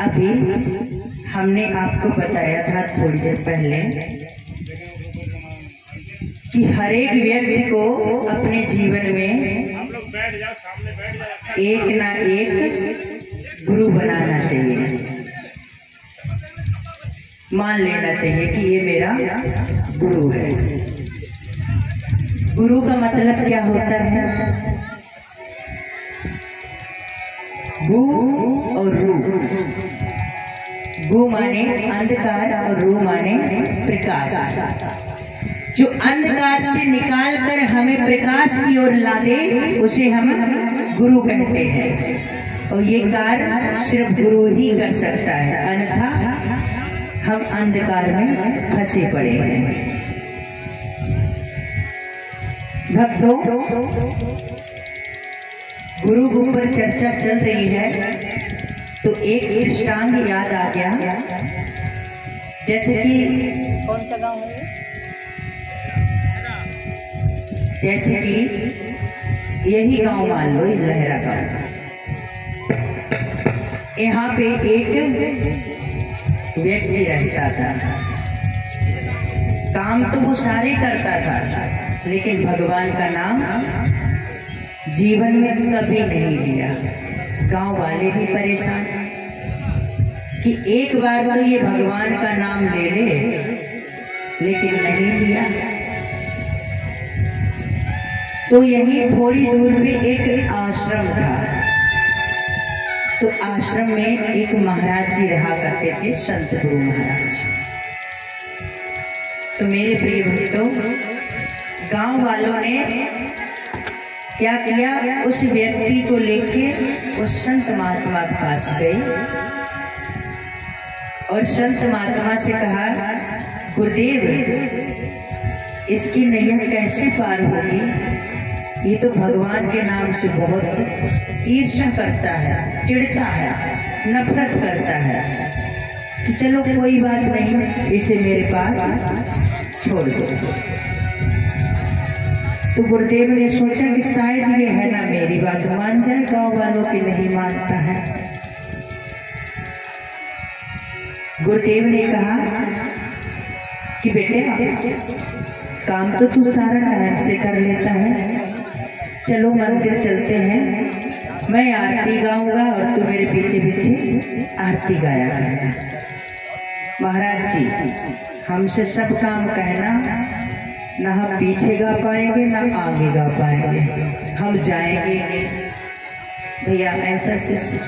अभी हमने आपको बताया था थोड़ी देर पहले कि हर एक व्यक्ति को अपने जीवन में एक ना एक गुरु बनाना चाहिए, मान लेना चाहिए कि ये मेरा गुरु है। गुरु का मतलब क्या होता है? गु और रू। गु माने अंधकार और रू माने प्रकाश। जो अंधकार से निकाल कर हमें प्रकाश की ओर ला दे उसे हम गुरु कहते हैं, और ये कार्य सिर्फ गुरु ही कर सकता है, अन्यथा हम अंधकार में फंसे पड़े हैं। भक्तों, गुरु के ऊपर चर्चा चल रही है तो एक दृष्टांत याद आ गया। जैसे कि कौन सा गांव है? जैसे कि यही गांव मान लो, लहरा गांव। यहाँ पे एक व्यक्ति रहता था। काम तो वो सारे करता था, लेकिन भगवान का नाम जीवन में कभी नहीं लिया। गांव वाले भी परेशान कि एक बार तो ये भगवान का नाम ले ले, लेकिन नहीं लिया। तो यहीं थोड़ी दूर पे एक आश्रम था। तो आश्रम में एक महाराज जी रहा करते थे, संत गुरु महाराज। तो मेरे प्रिय भक्तों, गांव वालों ने क्या किया, उस व्यक्ति को लेके उस संत महात्मा के पास गए और संत महात्मा से कहा, गुरुदेव, इसकी नैया कैसे पार होगी? ये तो भगवान के नाम से बहुत ईर्ष्या करता है, चिढ़ता है, नफरत करता है, कि चलो कोई बात नहीं, इसे मेरे पास छोड़ दो। तो गुरुदेव ने सोचा कि शायद ये है ना मेरी बात मान जाए, गांव वालों की नहीं मानता है। गुरुदेव ने कहा कि बेटे, काम तो तू सारा टाइम से कर लेता है, चलो मंदिर चलते हैं, मैं आरती गाऊंगा और तू मेरे पीछे पीछे आरती गाया करना। महाराज जी, हमसे सब काम कहना, ना हम पीछे गा पाएंगे ना आगे गा पाएंगे, हम जाएंगे नहीं। भैया ऐसा शिष्य।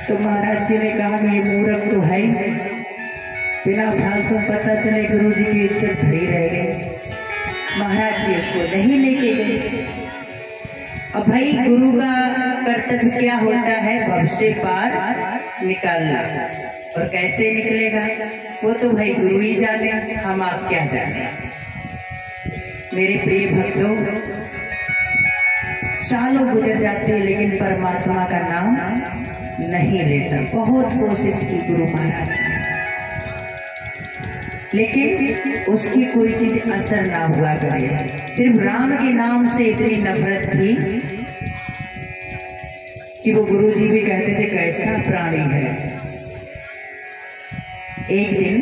तो महाराज जी ने कहा कि ये मूर्ख तो है ही, बिना फालतू पता चले गुरु जी की इज्जत धरी रह गई। महाराज जी उसको नहीं लेके गए। अब भाई, गुरु का कर्तव्य क्या होता है? भव से पार निकालना। और कैसे निकलेगा वो तो भाई गुरु ही जाने, हम आप क्या जाने। मेरे प्रिय भक्तों, सालों गुजर जाते हैं लेकिन परमात्मा का नाम नहीं लेता। बहुत कोशिश की गुरु महाराज ने, लेकिन उसकी कोई चीज असर ना हुआ करे। सिर्फ राम के नाम से इतनी नफरत थी कि वो गुरु जी भी कहते थे कैसा प्राणी है। एक दिन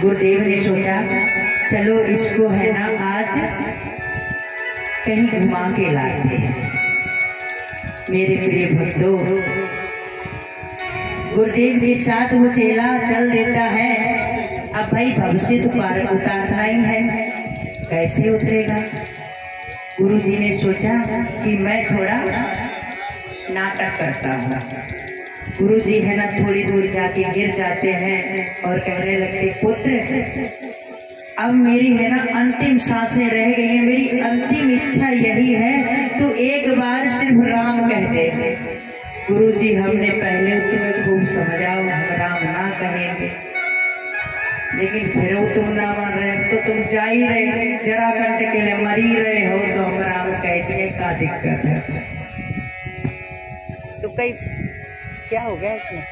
गुरुदेव ने सोचा, चलो इसको है ना आज कहीं घुमा के लाते हैं। मेरे प्रिय भक्तों, गुरुदेव के साथ वो चेला चल देता है। अब भाई भव से तो पार उतारना ही है, कैसे उतरेगा? गुरु जी ने सोचा कि मैं थोड़ा नाटक करता हूँ। गुरु जी है ना थोड़ी दूर जाके गिर जाते हैं और कहने लगते, पुत्र, अब मेरी है ना अंतिम सांसें रह गई हैं, मेरी अंतिम इच्छा यही है, तू एक बार सिर्फ राम कह दे। गुरु जी, हमने पहले तुम्हें खूब समझाओ, हम राम ना कहेंगे, लेकिन फिर वो तुम ना मान रहे, तो तुम जा ही रहे, जरा कंट के लिए मर ही रहे हो, तो हम राम कहते हैं, क्या दिक्कत है? तो कई क्या हो गया इसमें?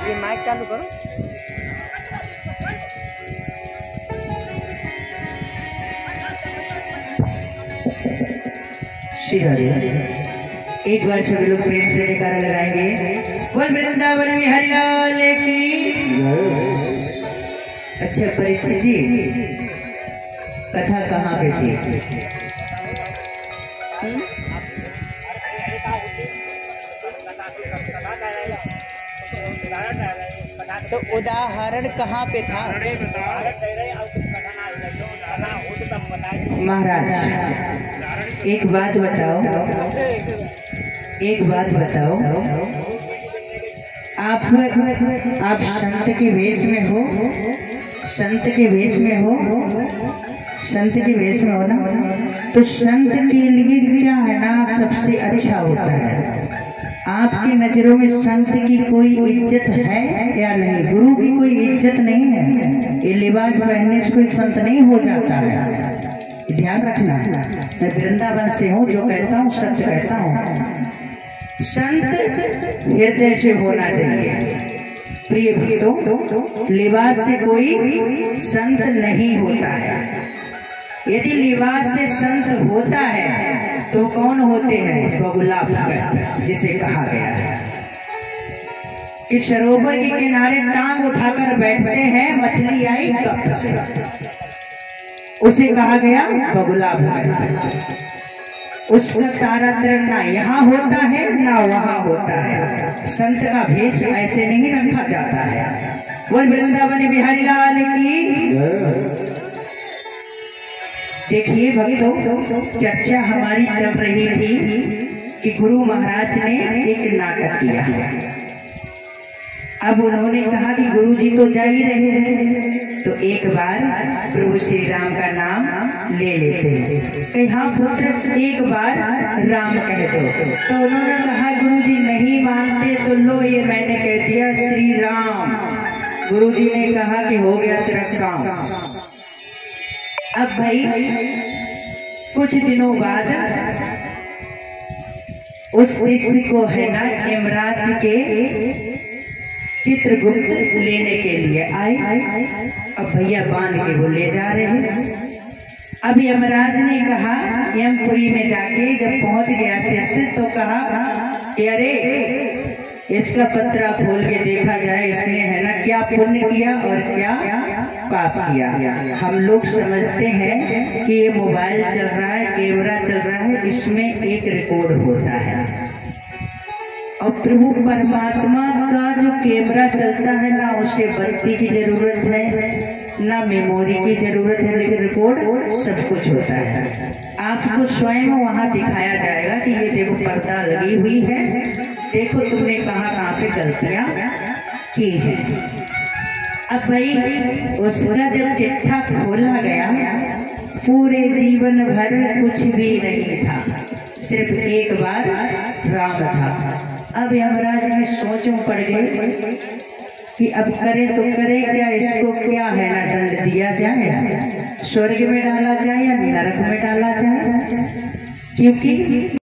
ये माइक चालू करो। श्री हरि। एक बार सभी लोग प्रेम से जयकारा लगाएंगे। बोल वृंदावन बिहारी लाल की। अच्छा परीक्षित जी, कथा कहाँ पे थी? तो उदाहरण कहाँ पे था? महाराज एक बात बताओ, आप संत के वेश में हो, संत के वेश में हो ना, तो संत के लिए क्या है ना सबसे अच्छा होता है। आपकी नजरों में संत की कोई इज्जत है या नहीं? गुरु की कोई इज्जत नहीं है। ये लिबास पहनने से कोई संत नहीं हो जाता है, ध्यान रखना। मैं वृंदावन से हूँ, जो कहता हूँ सत्य कहता हूँ। संत हृदय से होना चाहिए। प्रिय भक्तों, लिबास से कोई संत नहीं होता है। यदि लिबास से संत होता है तो कौन होते हैं? बगुला भगत, जिसे कहा गया है कि सरोवर के किनारे टांग उठाकर बैठते हैं, मछली आई कप से, उसे कहा गया बगुला भगत। उसका तारातरण ना यहाँ होता है ना वहाँ होता है। संत का भेष ऐसे नहीं रखा जाता है। वो वृंदावन बिहारी लाल की। देखिए भक्तों, चर्चा हमारी चल रही थी कि गुरु महाराज ने एक नाटक किया। अब उन्होंने कहा कि गुरु जी तो जा ही रहे हैं, तो एक बार प्रभु श्री राम का नाम ले लेते हैं। कि हाँ पुत्र, एक बार राम कह दो। तो उन्होंने कहा गुरु जी नहीं मानते, तो लो ये मैंने कह दिया श्री राम। गुरु जी ने कहा कि हो गया तेरा काम। अब भाई कुछ दिनों बाद उस शिष्य को है ना यमराज के चित्रगुप्त लेने के लिए आए। अब भैया बांध के वो ले जा रहे हैं। अब यमराज ने कहा, यमपुरी में जाके जब पहुंच गया शिष्य, तो कहा कि अरे इसका पत्रा खोल के देखा जाए, इसने है ना क्या पुण्य किया और क्या पाप किया। हम लोग समझते हैं कि ये मोबाइल चल रहा है, कैमरा चल रहा है, इसमें एक रिकॉर्ड होता है। और प्रभु परमात्मा का जो कैमरा चलता है ना, उसे बत्ती की जरूरत है ना मेमोरी की जरूरत है, लेकिन रिकॉर्ड सब कुछ होता है। आपको स्वयं वहां दिखाया जाएगा कि ये देखो पर्दा लगी हुई है, देखो तुमने कहाँ पे गलतियां की है। अब भाई उसका जब चिट्ठा खोला गया, पूरे जीवन भर कुछ भी नहीं था, सिर्फ एक बार राम था। अब यमराज में सोच में पड़ गए कि अब करे तो करे क्या, इसको क्या है ना दंड दिया जाए, स्वर्ग में डाला जाए या नरक में डाला जाए, क्योंकि